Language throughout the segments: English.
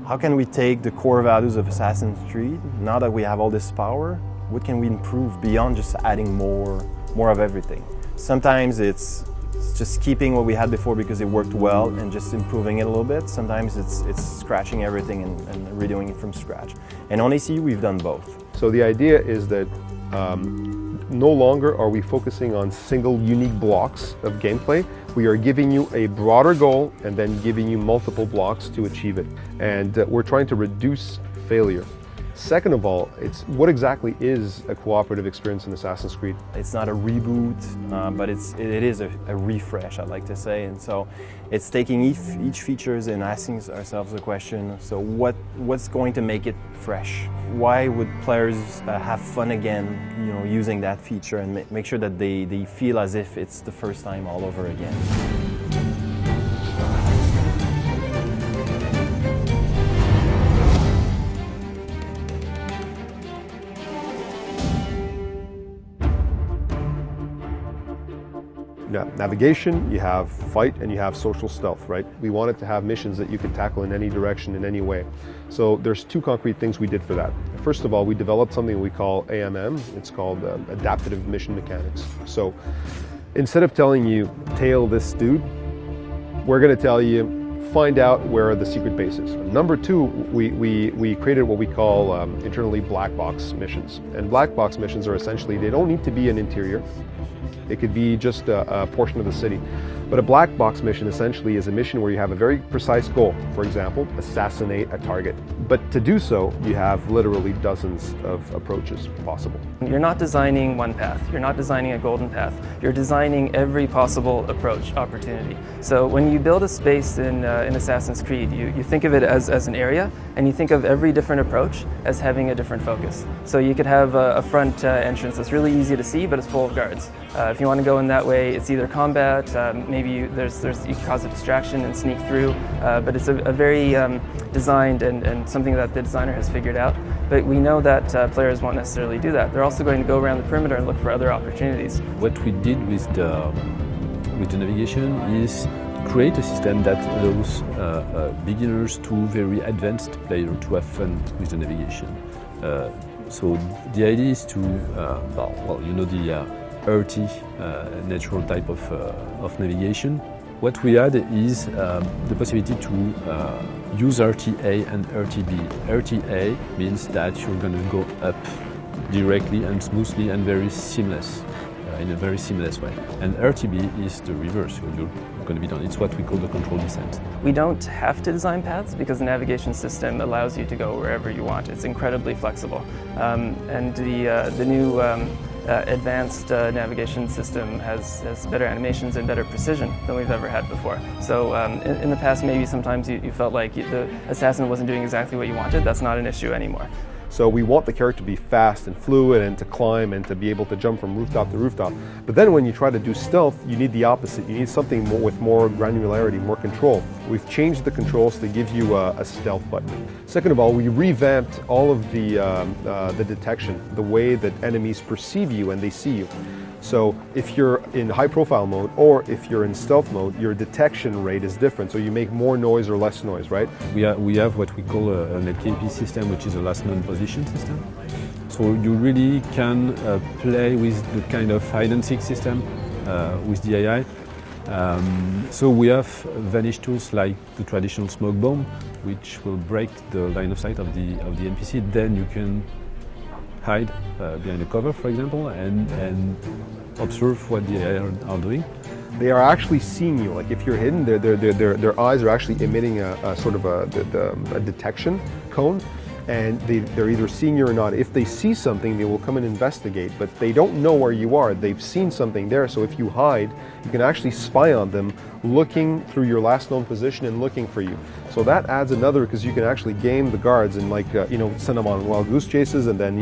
how can we take the core values of Assassin's Creed, now that we have all this power, what can we improve beyond just adding more of everything? Sometimes it's just keeping what we had before because it worked well and just improving it a little bit. Sometimes it's scratching everything and redoing it from scratch. And on AC, we've done both. So the idea is that no longer are we focusing on single unique blocks of gameplay. We are giving you a broader goal and then giving you multiple blocks to achieve it. And we're trying to reduce failure. Second of all, it's what exactly is a cooperative experience in Assassin's Creed? It's not a reboot, but it is a refresh, I'd like to say. And so it's taking each features and asking ourselves the question, so what's going to make it fresh? Why would players have fun again, using that feature and make sure that they feel as if it's the first time all over again? Yeah, navigation, you have fight, and you have social stealth, right? We wanted to have missions that you could tackle in any direction, in any way. So there's two concrete things we did for that. First of all, we developed something we call AMM. It's called Adaptive Mission Mechanics. So instead of telling you, tail this dude, we're going to tell you, find out where the secret base is. Number two, we created what we call internally black box missions. And black box missions are essentially, they don't need to be an interior. It could be just a portion of the city. But a black box mission essentially is a mission where you have a very precise goal. For example, assassinate a target. But to do so, you have literally dozens of approaches possible. You're not designing one path. You're not designing a golden path. You're designing every possible approach, opportunity. So when you build a space in Assassin's Creed, you think of it as an area, and you think of every different approach as having a different focus. So you could have a front entrance that's really easy to see, but it's full of guards. If you want to go in that way, it's either combat, maybe you can cause a distraction and sneak through, but it's a very designed and something that the designer has figured out. But we know that players won't necessarily do that. They're also going to go around the perimeter and look for other opportunities. What we did with the navigation is create a system that allows beginners to very advanced players to have fun with the navigation. So the idea is to, the RT, natural type of navigation. What we add is the possibility to use RTA and RTB. RTA means that you're going to go up directly and smoothly and very seamless, in a very seamless way. And RTB is the reverse. You're going to be done. It's what we call the control descent. We don't have to design paths because the navigation system allows you to go wherever you want. It's incredibly flexible. And the new advanced navigation system has better animations and better precision than we've ever had before. So in the past, maybe sometimes you felt like the assassin wasn't doing exactly what you wanted. That's not an issue anymore. So we want the character to be fast and fluid and to climb and to be able to jump from rooftop to rooftop. But then when you try to do stealth, you need the opposite. You need something with more granularity, more control. We've changed the controls to give you a stealth button. Second of all, we revamped all of the detection, the way that enemies perceive you and they see you. So if you're in high profile mode or if you're in stealth mode, your detection rate is different. So you make more noise or less noise, right? We have what we call an LKP system, which is a last known position system. So you really can play with the kind of hide and seek system with the AI. So we have vanish tools like the traditional smoke bomb, which will break the line of sight of the NPC. Then you can hide behind a cover, for example, and observe what the AI are doing. They are actually seeing you. Like if you're hidden, their eyes are actually emitting a sort of a detection cone, and they're either seeing you or not. If they see something, they will come and investigate, but they don't know where you are. They've seen something there, so if you hide, you can actually spy on them, looking through your last known position and looking for you. So that adds another, because you can actually game the guards and send them on wild goose chases and then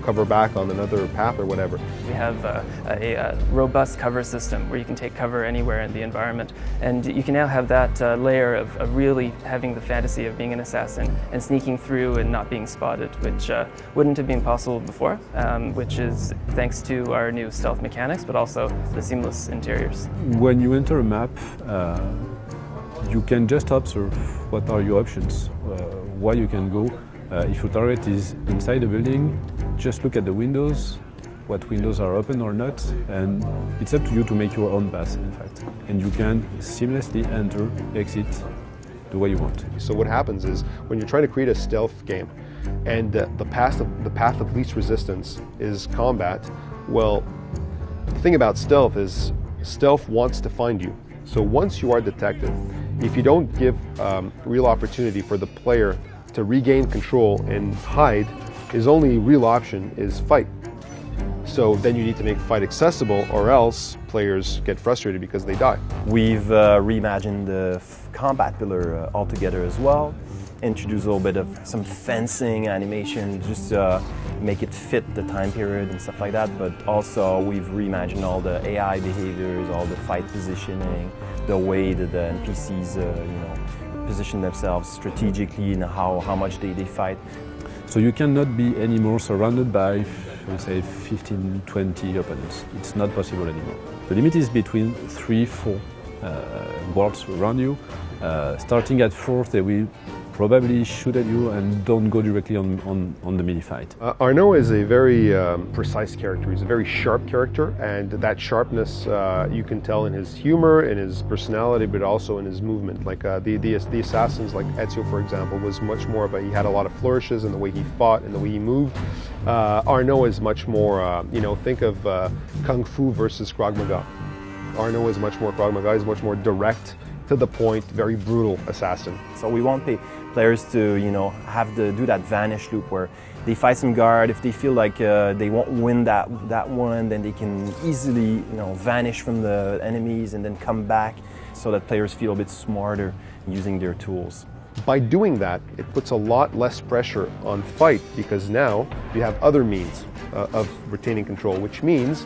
cover back on another path or whatever. We have a robust cover system where you can take cover anywhere in the environment, and you can now have that layer of really having the fantasy of being an assassin and sneaking through and not being spotted, which wouldn't have been possible before, which is thanks to our new stealth mechanics, but also the seamless interiors. When you enter a map, you can just observe what are your options, where you can go. If your target is inside the building, just look at the windows, what windows are open or not, and it's up to you to make your own path, in fact. And you can seamlessly enter, exit the way you want. So what happens is when you're trying to create a stealth game and the path of least resistance is combat, well, the thing about stealth is stealth wants to find you. So once you are detected, if you don't give real opportunity for the player to regain control and hide, his only real option is fight. So then you need to make fight accessible, or else players get frustrated because they die. We've reimagined the combat pillar altogether as well. Introduce a little bit of some fencing animation, just make it fit the time period and stuff like that. But also we've reimagined all the AI behaviors, all the fight positioning, the way that the NPCs position themselves strategically and how much they fight. So you cannot be anymore surrounded by, let's say, 15, 20 opponents. It's not possible anymore. The limit is between 3-4 guards around you. Starting at 4, they will probably shoot at you and don't go directly on the mini fight. Arnaud is a very precise character. He's a very sharp character, and that sharpness you can tell in his humor, in his personality, but also in his movement. Like the assassins, like Ezio, for example, was much more of he had a lot of flourishes in the way he fought and the way he moved. Arnaud is much more, think of Kung Fu versus Krav Maga. Arnaud is much more Krav Maga, is much more direct, to the point, very brutal assassin. So we want players to, have to do that vanish loop where they fight some guard. If they feel like they won't win that one, then they can easily, vanish from the enemies and then come back, so that players feel a bit smarter using their tools. By doing that, it puts a lot less pressure on fight, because now you have other means of retaining control, which means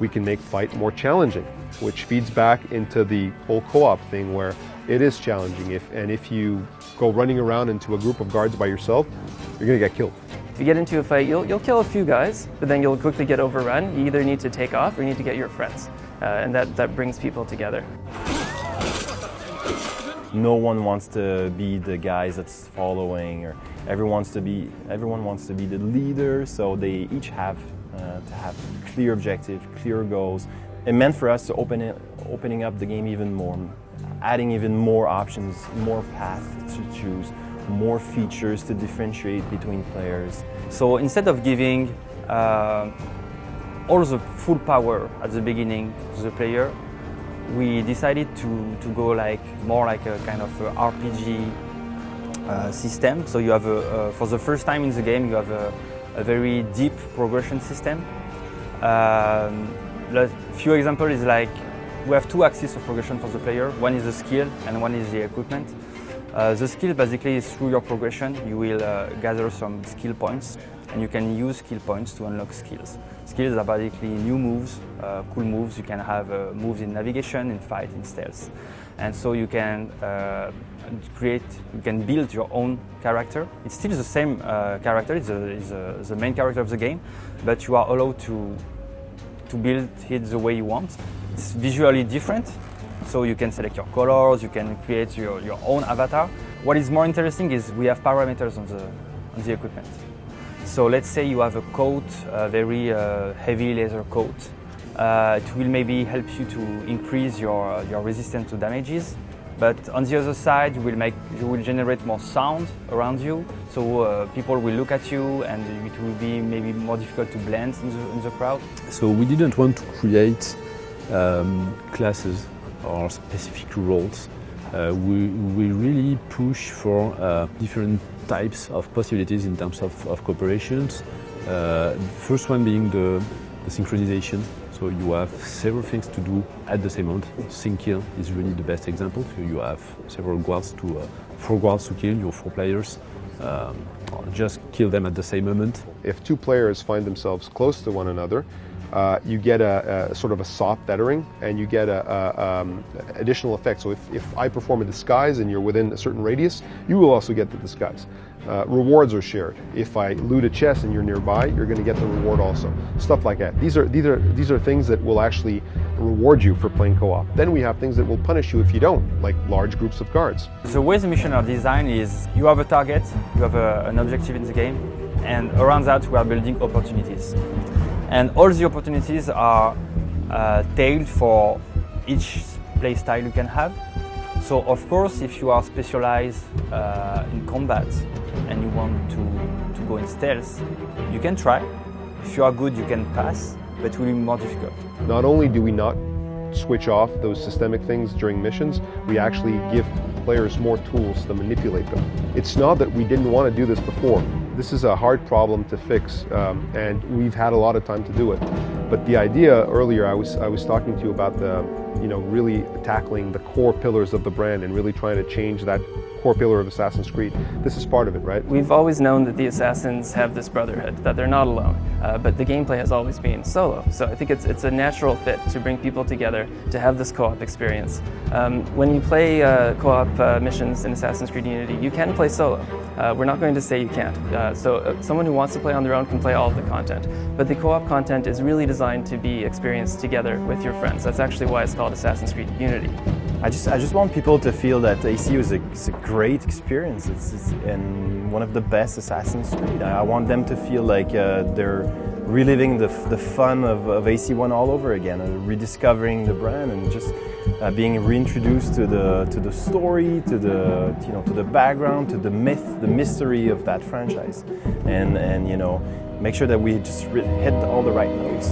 we can make fight more challenging, which feeds back into the whole co-op thing where it is challenging. If you go running around into a group of guards by yourself, you're going to get killed. If you get into a fight, you'll kill a few guys, but then you'll quickly get overrun. You either need to take off or you need to get your friends, and that brings people together. No one wants to be the guys that's following, or everyone wants to be the leader. So they each have to have clear objective, clear goals. It meant for us to opening up the game even more, adding even more options, more paths to choose, more features to differentiate between players. So instead of giving all the full power at the beginning to the player, we decided to go more like a kind of a RPG system. So you have for the first time in the game, you have a very deep progression system. A few examples is we have 2 axes of progression for the player. One is the skill and one is the equipment. The skill basically is through your progression. You will gather some skill points, and you can use skill points to unlock skills. Skills are basically new moves, cool moves. You can have moves in navigation, in fight, in stealth. And so you can you can build your own character. It's still the same character, it's the main character of the game, but you are allowed to build it the way you want. It's visually different, so you can select your colors, you can create your own avatar. What is more interesting is we have parameters on the equipment. So let's say you have a coat, a very heavy laser coat. It will maybe help you to increase your resistance to damages. But on the other side, you will generate more sound around you, so people will look at you, and it will be maybe more difficult to blend in the crowd. So we didn't want to create classes or specific roles. We really push for different types of possibilities in terms of cooperations. First one being the synchronization. So you have several things to do at the same moment. Sync kill is really the best example. So you have several guards 4 guards to kill, your 4 players. Just kill them at the same moment. If 2 players find themselves close to one another, you get a sort of a soft feathering, and you get additional effects. So if I perform a disguise and you're within a certain radius, you will also get the disguise. Rewards are shared. If I loot a chest and you're nearby, you're going to get the reward also. Stuff like that. These are things that will actually reward you for playing co-op. Then we have things that will punish you if you don't, like large groups of guards. The way the missions are designed is you have a target, you have an objective in the game, and around that we are building opportunities. And all the opportunities are tailored for each play style you can have. So of course, if you are specialized in combat and you want to go in stealth, you can try. If you are good, you can pass, but it will be more difficult. Not only do we not switch off those systemic things during missions, we actually give players more tools to manipulate them. It's not that we didn't want to do this before. This is a hard problem to fix, and we've had a lot of time to do it. But the idea earlier, I was talking to you about the, really tackling the core pillars of the brand and really trying to change that core pillar of Assassin's Creed. This is part of it, right? We've always known that the Assassins have this brotherhood, that they're not alone, but the gameplay has always been solo. So I think it's a natural fit to bring people together to have this co-op experience. When you play co-op missions in Assassin's Creed Unity, you can play solo. We're not going to say you can't. So someone who wants to play on their own can play all of the content. But the co-op content is really designed to be experienced together with your friends. That's actually why it's called Assassin's Creed Unity. I just want people to feel that ACU is a great experience. It's and one of the best Assassin's Creed. I want them to feel like they're reliving the fun of AC1 all over again, and rediscovering the brand, and just being reintroduced to the story, to the background, to the myth, the mystery of that franchise, and make sure that we just hit all the right notes.